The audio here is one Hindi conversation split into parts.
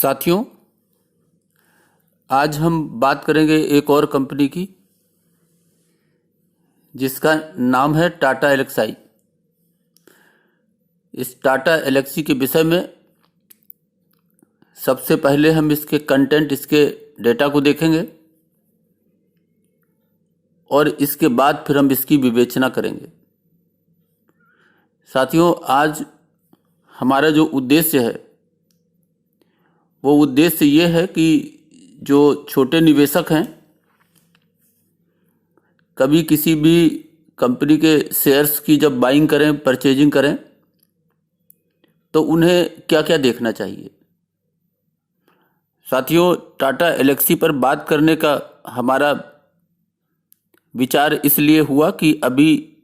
साथियों, आज हम बात करेंगे एक और कंपनी की जिसका नाम है टाटा एल्क्साई। इस टाटा एल्क्सी के विषय में सबसे पहले हम इसके कंटेंट, इसके डेटा को देखेंगे और इसके बाद फिर हम इसकी विवेचना करेंगे। साथियों, आज हमारा जो उद्देश्य है वो उद्देश्य ये है कि जो छोटे निवेशक हैं, कभी किसी भी कंपनी के शेयर्स की जब बाइंग करें, परचेजिंग करें, तो उन्हें क्या क्या देखना चाहिए। साथियों, टाटा एल्क्सी पर बात करने का हमारा विचार इसलिए हुआ कि अभी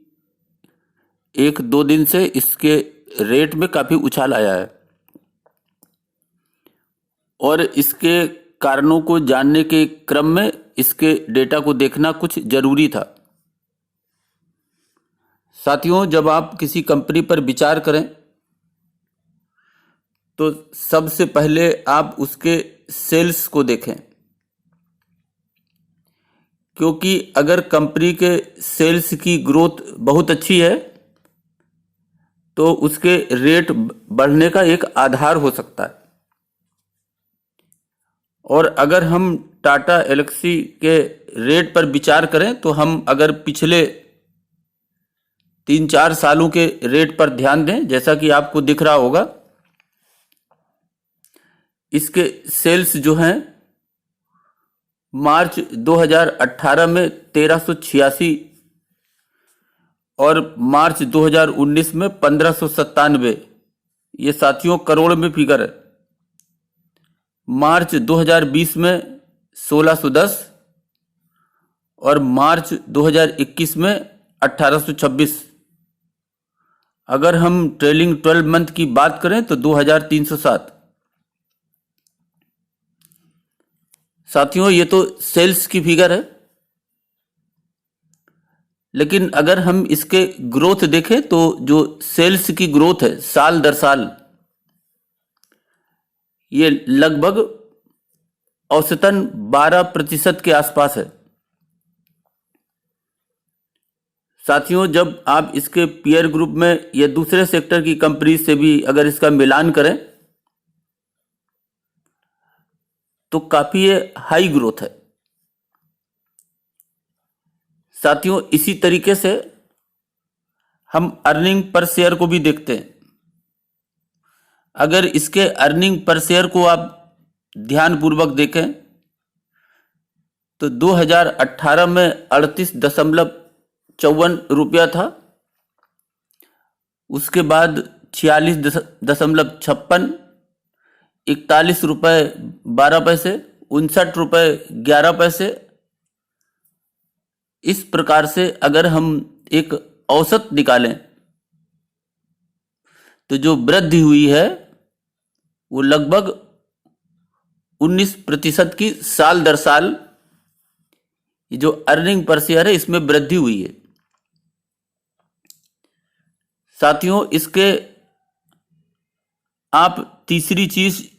1-2 दिन से इसके रेट में काफ़ी उछाल आया है और इसके कारणों को जानने के क्रम में इसके डेटा को देखना कुछ जरूरी था। साथियों, जब आप किसी कंपनी पर विचार करें तो सबसे पहले आप उसके सेल्स को देखें, क्योंकि अगर कंपनी के सेल्स की ग्रोथ बहुत अच्छी है तो उसके रेट बढ़ने का एक आधार हो सकता है। और अगर हम टाटा एल्क्सी के रेट पर विचार करें तो हम अगर पिछले 3-4 सालों के रेट पर ध्यान दें, जैसा कि आपको दिख रहा होगा, इसके सेल्स जो हैं मार्च 2018 में 1386 और मार्च 2019 में 1597, ये साथियों करोड़ में फिगर है। मार्च 2020 में 1610 और मार्च 2021 में 1826। अगर हम ट्रेलिंग 12 मंथ की बात करें तो 2307। साथियों, ये तो सेल्स की फिगर है, लेकिन अगर हम इसके ग्रोथ देखें तो जो सेल्स की ग्रोथ है साल दर साल, ये लगभग औसतन 12% के आसपास है। साथियों, जब आप इसके पीयर ग्रुप में या दूसरे सेक्टर की कंपनी से भी अगर इसका मिलान करें तो काफी ये हाई ग्रोथ है। साथियों, इसी तरीके से हम अर्निंग पर शेयर को भी देखते हैं। अगर इसके अर्निंग पर शेयर को आप ध्यानपूर्वक देखें तो 2018 में 38.54 रुपया था, उसके बाद 46.56, 41 रुपये 12 पैसे, 59 रुपये 11 पैसे। इस प्रकार से अगर हम एक औसत निकालें तो जो वृद्धि हुई है वो लगभग 19% की साल दर साल ये जो अर्निंग पर शेयर है इसमें वृद्धि हुई है। साथियों, इसके आप तीसरी चीज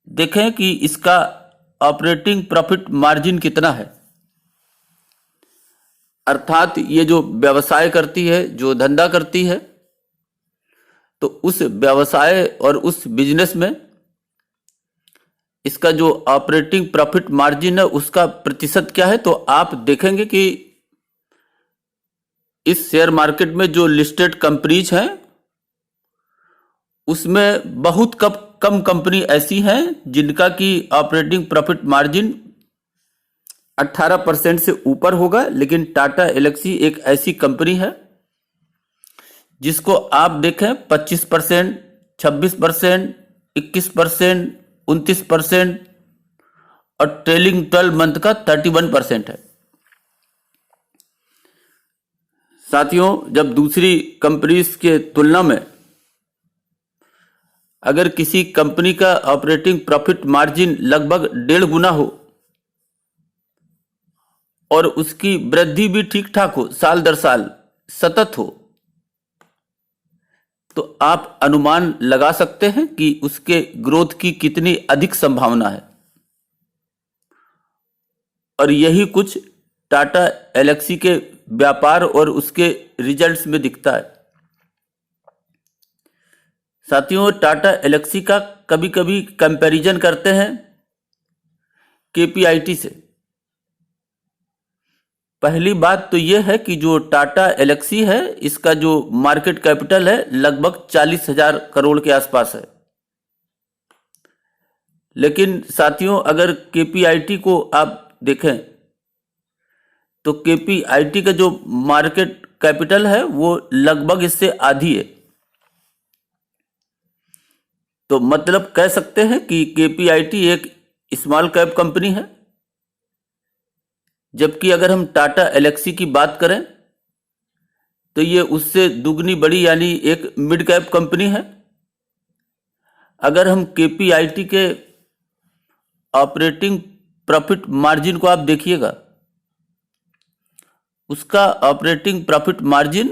देखें कि इसका ऑपरेटिंग प्रॉफिट मार्जिन कितना है, अर्थात ये जो व्यवसाय करती है, जो धंधा करती है, तो उस व्यवसाय और उस बिजनेस में इसका जो ऑपरेटिंग प्रॉफिट मार्जिन है उसका प्रतिशत क्या है। तो आप देखेंगे कि इस शेयर मार्केट में जो लिस्टेड कंपनीज हैं उसमें बहुत कम कंपनी ऐसी हैं जिनका की ऑपरेटिंग प्रॉफिट मार्जिन 18% से ऊपर होगा, लेकिन टाटा एल्क्सी एक ऐसी कंपनी है जिसको आप देखें 25%, 26%, 21%, 29% और ट्रेलिंग 12 मंथ का 31% है। साथियों, जब दूसरी कंपनीज के तुलना में अगर किसी कंपनी का ऑपरेटिंग प्रॉफिट मार्जिन लगभग 1.5 गुना हो और उसकी वृद्धि भी ठीक ठाक हो, साल दर साल सतत हो, तो आप अनुमान लगा सकते हैं कि उसके ग्रोथ की कितनी अधिक संभावना है। और यही कुछ टाटा एलेक्सी के व्यापार और उसके रिजल्ट्स में दिखता है। साथियों, टाटा एलेक्सी का कभी कभी कंपैरिजन करते हैं केपीआईटी से। पहली बात तो यह है कि जो टाटा एलेक्सी है, इसका जो मार्केट कैपिटल है लगभग 40,000 करोड़ के आसपास है। लेकिन साथियों, अगर केपीआईटी को आप देखें तो केपीआईटी का जो मार्केट कैपिटल है वो लगभग इससे आधी है। तो मतलब कह सकते हैं कि केपीआईटी एक स्मॉल कैप कंपनी है, जबकि अगर हम टाटा एलेक्सी की बात करें तो ये उससे दुगनी बड़ी यानी एक मिड कैप कंपनी है। अगर हम केपीआईटी के ऑपरेटिंग प्रॉफिट मार्जिन को आप देखिएगा, उसका ऑपरेटिंग प्रॉफिट मार्जिन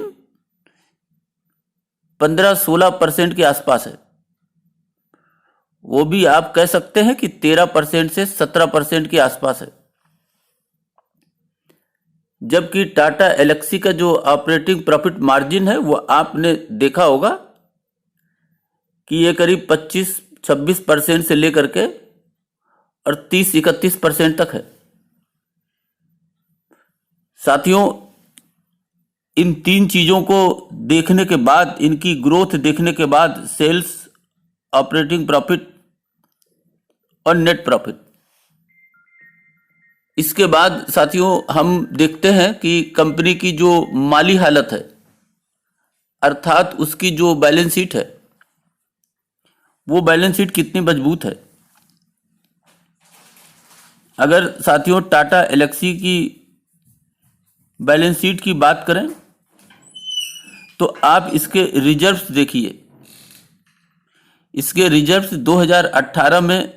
15-16% के आसपास है। वो भी आप कह सकते हैं कि 13% से 17% के आसपास है। जबकि टाटा एलेक्सी का जो ऑपरेटिंग प्रॉफिट मार्जिन है वो आपने देखा होगा कि ये करीब 25-26% से लेकर के और 30-31% तक है। साथियों, इन तीन चीजों को देखने के बाद, इनकी ग्रोथ देखने के बाद, सेल्स, ऑपरेटिंग प्रॉफिट और नेट प्रॉफिट, इसके बाद साथियों हम देखते हैं कि कंपनी की जो माली हालत है, अर्थात उसकी जो बैलेंस शीट है, वो बैलेंस शीट कितनी मजबूत है। अगर साथियों टाटा एलेक्सी की बैलेंस शीट की बात करें तो आप इसके रिजर्व्स देखिए। इसके रिजर्व्स 2018 में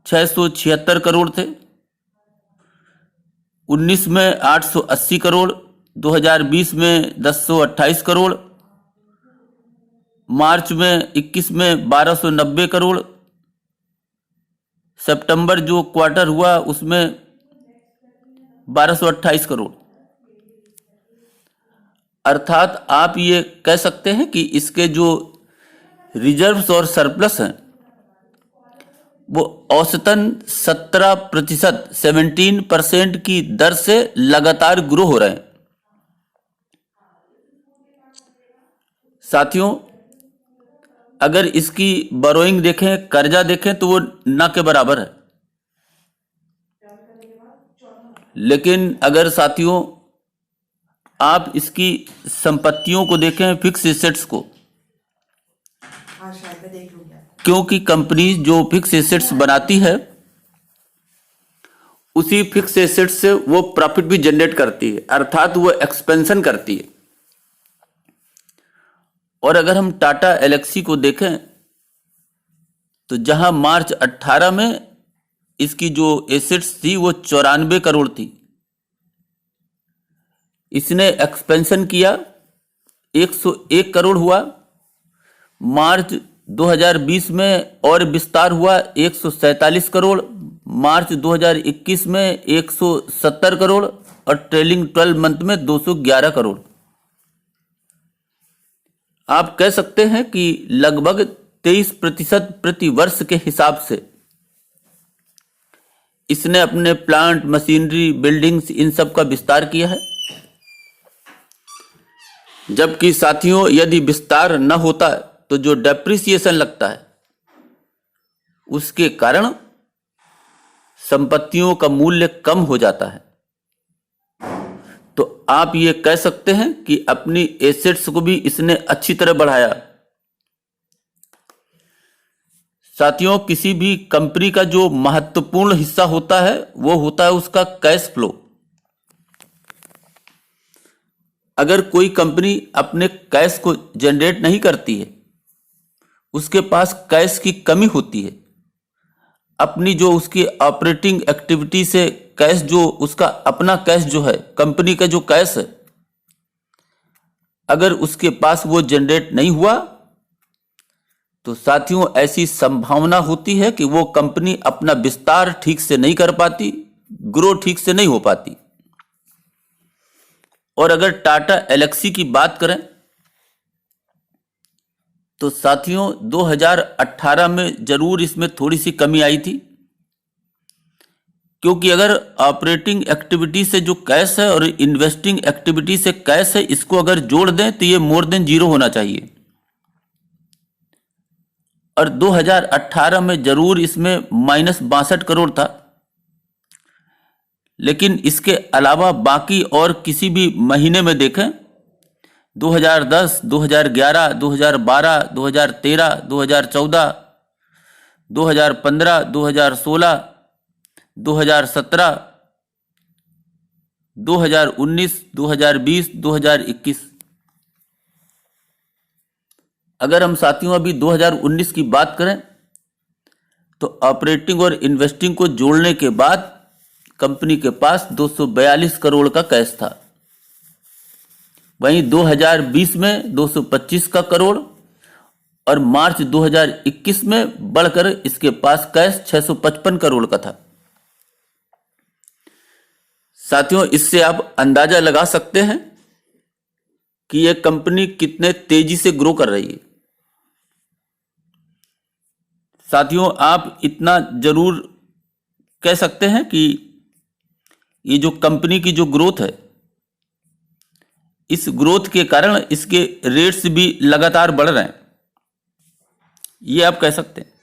676 करोड़ थे, 19 में 880 करोड़, 2020 में 1028 करोड़, मार्च में 21 में 1290 करोड़, सितंबर जो क्वार्टर हुआ उसमें 1228 करोड़। अर्थात आप ये कह सकते हैं कि इसके जो रिजर्व्स और सरप्लस हैं वो औसतन 17% की दर से लगातार ग्रो हो रहे हैं। साथियों, अगर इसकी बोरोइंग देखें, कर्जा देखें, तो वो ना के बराबर है। लेकिन अगर साथियों आप इसकी संपत्तियों को देखें, फिक्स एसेट्स को, क्योंकि कंपनी जो फिक्स एसेट्स बनाती है उसी फिक्स एसेट्स से वो प्रॉफिट भी जनरेट करती है, अर्थात वो एक्सपेंशन करती है। और अगर हम टाटा एलेक्सी को देखें तो जहां मार्च 18 में इसकी जो एसेट्स थी वो 94 करोड़ थी, इसने एक्सपेंशन किया, 101 करोड़ हुआ। मार्च 2020 में और विस्तार हुआ, 147 करोड़, मार्च 2021 में 170 करोड़ और ट्रेलिंग 12 मंथ में 211 करोड़। आप कह सकते हैं कि लगभग 23% प्रति वर्ष के हिसाब से इसने अपने प्लांट, मशीनरी, बिल्डिंग्स, इन सब का विस्तार किया है। जबकि साथियों यदि विस्तार न होता तो जो डेप्रिसिएशन लगता है उसके कारण संपत्तियों का मूल्य कम हो जाता है। तो आप ये कह सकते हैं कि अपनी एसेट्स को भी इसने अच्छी तरह बढ़ाया। साथियों, किसी भी कंपनी का जो महत्वपूर्ण हिस्सा होता है वो होता है उसका कैश फ्लो। अगर कोई कंपनी अपने कैश को जनरेट नहीं करती है, उसके पास कैश की कमी होती है, अपनी जो उसकी ऑपरेटिंग एक्टिविटी से कैश, जो उसका अपना कैश जो है, कंपनी का जो कैश है, अगर उसके पास वो जनरेट नहीं हुआ तो साथियों ऐसी संभावना होती है कि वो कंपनी अपना विस्तार ठीक से नहीं कर पाती, ग्रो ठीक से नहीं हो पाती। और अगर टाटा एलेक्सी की बात करें तो साथियों 2018 में जरूर इसमें थोड़ी सी कमी आई थी, क्योंकि अगर ऑपरेटिंग एक्टिविटी से जो कैश है और इन्वेस्टिंग एक्टिविटी से कैश है, इसको अगर जोड़ दें तो ये मोर देन जीरो होना चाहिए। और 2018 में जरूर इसमें -62 करोड़ था, लेकिन इसके अलावा बाकी और किसी भी महीने में देखें 2010, 2011, 2012, 2013, 2014, 2015, 2016, 2017, 2019, 2020, 2021। अगर हम साथियों अभी 2019 की बात करें तो ऑपरेटिंग और इन्वेस्टिंग को जोड़ने के बाद कंपनी के पास 242 करोड़ का कैश था। वहीं 2020 में 225 का करोड़ और मार्च 2021 में बढ़कर इसके पास कैश 655 करोड़ का था। साथियों इससे आप अंदाजा लगा सकते हैं कि यह कंपनी कितने तेजी से ग्रो कर रही है। साथियों आप इतना जरूर कह सकते हैं कि ये जो कंपनी की जो ग्रोथ है, इस ग्रोथ के कारण इसके रेट्स भी लगातार बढ़ रहे हैं, ये आप कह सकते हैं।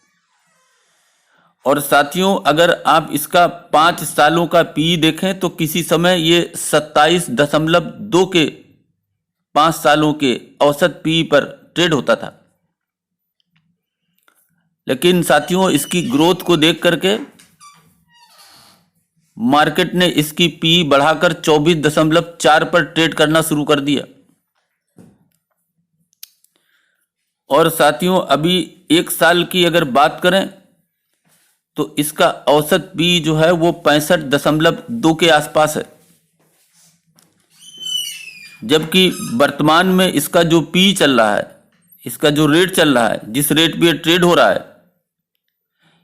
और साथियों अगर आप इसका 5 सालों का पी देखें तो किसी समय ये 27.2 के 5 सालों के औसत पी पर ट्रेड होता था। लेकिन साथियों इसकी ग्रोथ को देख करके मार्केट ने इसकी पी बढ़ाकर 24.4 पर ट्रेड करना शुरू कर दिया। और साथियों अभी 1 साल की अगर बात करें तो इसका औसत पी जो है वो 65.2 के आसपास है, जबकि वर्तमान में इसका जो पी चल रहा है, इसका जो रेट चल रहा है, जिस रेट पे ट्रेड हो रहा है,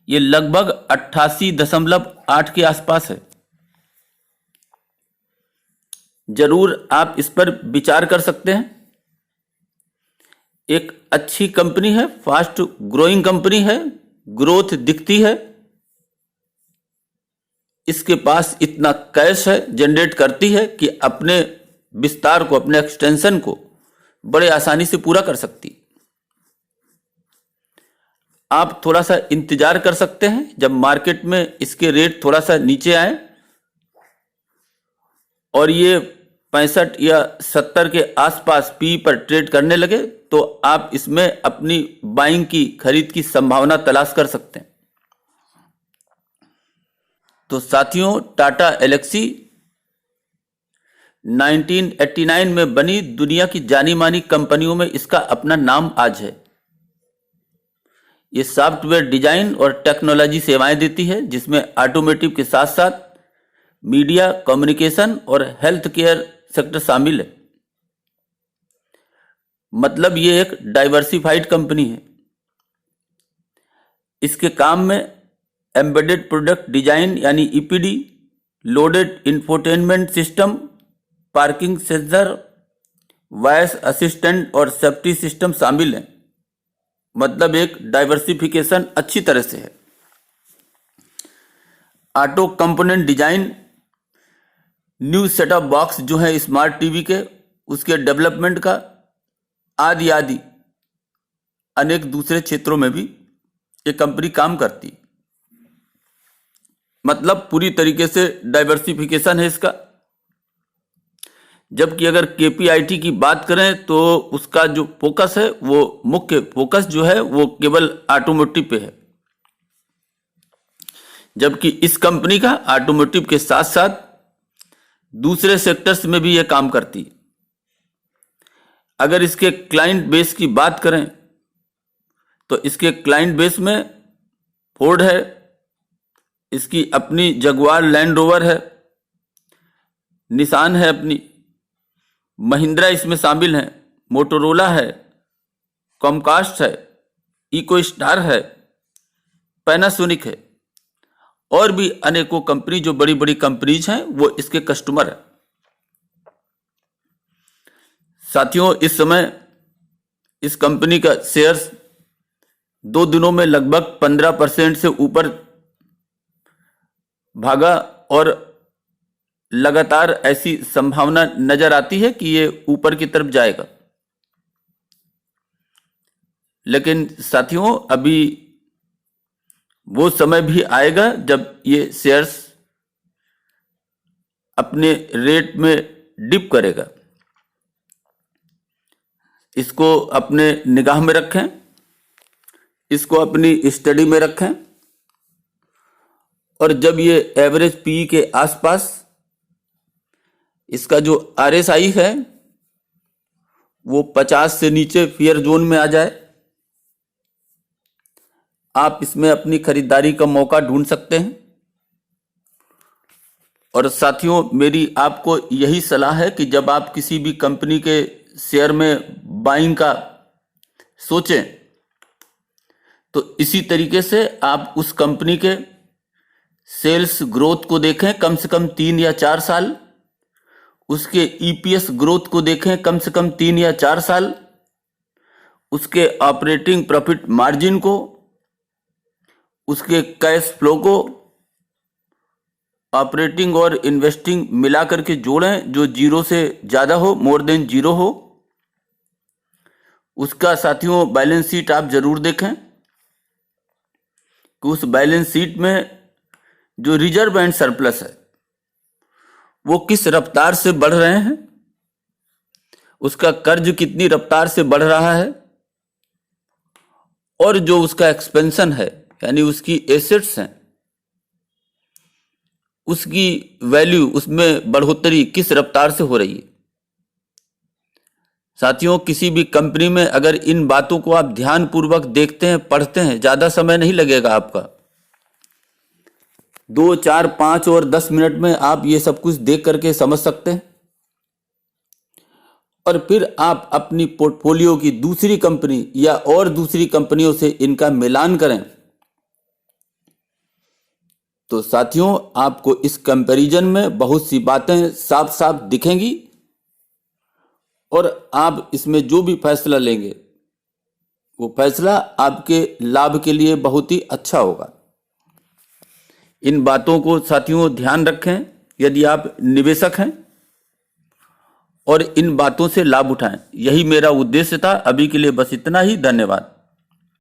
ये लगभग 88.8 के आसपास है। जरूर आप इस पर विचार कर सकते हैं। एक अच्छी कंपनी है, फास्ट ग्रोइंग कंपनी है, ग्रोथ दिखती है, इसके पास इतना कैश है, जनरेट करती है कि अपने विस्तार को, अपने एक्सटेंशन को बड़े आसानी से पूरा कर सकती। आप थोड़ा सा इंतजार कर सकते हैं जब मार्केट में इसके रेट थोड़ा सा नीचे आए और ये 65 या 70 के आसपास पी पर ट्रेड करने लगे तो आप इसमें अपनी बाइंग की, खरीद की संभावना तलाश कर सकते हैं। तो साथियों टाटा एलेक्सी 1989 में बनी दुनिया की जानी मानी कंपनियों में इसका अपना नाम आज है। ये सॉफ्टवेयर डिजाइन और टेक्नोलॉजी सेवाएं देती है, जिसमें ऑटोमोटिव के साथ साथ मीडिया, कम्युनिकेशन और हेल्थ केयर सेक्टर शामिल है। मतलब ये एक डाइवर्सिफाइड कंपनी है। इसके काम में एम्बेडेड प्रोडक्ट डिजाइन यानी EPD, loaded infotainment system, parking sensor, voice assistant और सेफ्टी सिस्टम शामिल हैं। मतलब एक डाइवर्सिफिकेशन अच्छी तरह से है। Auto component design, new set of box जो है स्मार्ट टीवी के, उसके डेवलपमेंट का, आदि आदि अनेक दूसरे क्षेत्रों में भी ये कंपनी काम करती। मतलब पूरी तरीके से डाइवर्सिफिकेशन है इसका। जबकि अगर केपीआईटी की बात करें तो उसका जो फोकस है, वो मुख्य फोकस जो है वो केवल ऑटोमोटिव पे है। जबकि इस कंपनी का ऑटोमोटिव के साथ साथ दूसरे सेक्टर्स में भी यह काम करती है। अगर इसके क्लाइंट बेस की बात करें तो इसके क्लाइंट बेस में फोर्ड है, इसकी अपनी जगुआर लैंड रोवर है, निसान है अपनी, महिंद्रा इसमें शामिल है, मोटोरोला है, कॉमकास्ट है, इको स्टार है, पैनासोनिक है और भी अनेकों कंपनी जो बड़ी बड़ी कंपनीज हैं वो इसके कस्टमर हैं। साथियों, इस समय इस कंपनी का शेयर्स 2 दिनों में लगभग 15% से ऊपर भागा और लगातार ऐसी संभावना नजर आती है कि ये ऊपर की तरफ जाएगा। लेकिन साथियों, अभी वो समय भी आएगा जब ये शेयर्स अपने रेट में डिप करेगा। इसको अपने निगाह में रखें, इसको अपनी स्टडी में रखें और जब ये एवरेज पी के आसपास इसका जो RSI है वो 50 से नीचे फियर जोन में आ जाए, आप इसमें अपनी खरीदारी का मौका ढूंढ सकते हैं। और साथियों, मेरी आपको यही सलाह है कि जब आप किसी भी कंपनी के शेयर में बाइंग का सोचें तो इसी तरीके से आप उस कंपनी के सेल्स ग्रोथ को देखें कम से कम 3 या 4 साल, उसके EPS ग्रोथ को देखें कम से कम 3 या 4 साल, उसके ऑपरेटिंग प्रॉफिट मार्जिन को, उसके कैश फ्लो को, ऑपरेटिंग और इन्वेस्टिंग मिलाकर के जोड़ें जो 0 से ज्यादा हो, मोर देन 0 हो। उसका साथियों बैलेंस शीट आप जरूर देखें कि उस बैलेंस शीट में जो रिजर्व एंड सरप्लस है वो किस रफ्तार से बढ़ रहे हैं, उसका कर्ज कितनी रफ्तार से बढ़ रहा है और जो उसका एक्सपेंशन है यानी उसकी एसेट्स हैं उसकी वैल्यू, उसमें बढ़ोतरी किस रफ्तार से हो रही है। साथियों, किसी भी कंपनी में अगर इन बातों को आप ध्यानपूर्वक देखते हैं, पढ़ते हैं, ज्यादा समय नहीं लगेगा आपका। 2, 4, 5 और 10 मिनट में आप ये सब कुछ देख करके समझ सकते हैं और फिर आप अपनी पोर्टफोलियो की दूसरी कंपनी या और दूसरी कंपनियों से इनका मिलान करें तो साथियों आपको इस कंपैरिजन में बहुत सी बातें साफ साफ दिखेंगी और आप इसमें जो भी फैसला लेंगे वो फैसला आपके लाभ के लिए बहुत ही अच्छा होगा। इन बातों को साथियों ध्यान रखें यदि आप निवेशक हैं और इन बातों से लाभ उठाएं। यही मेरा उद्देश्य था। अभी के लिए बस इतना ही। धन्यवाद।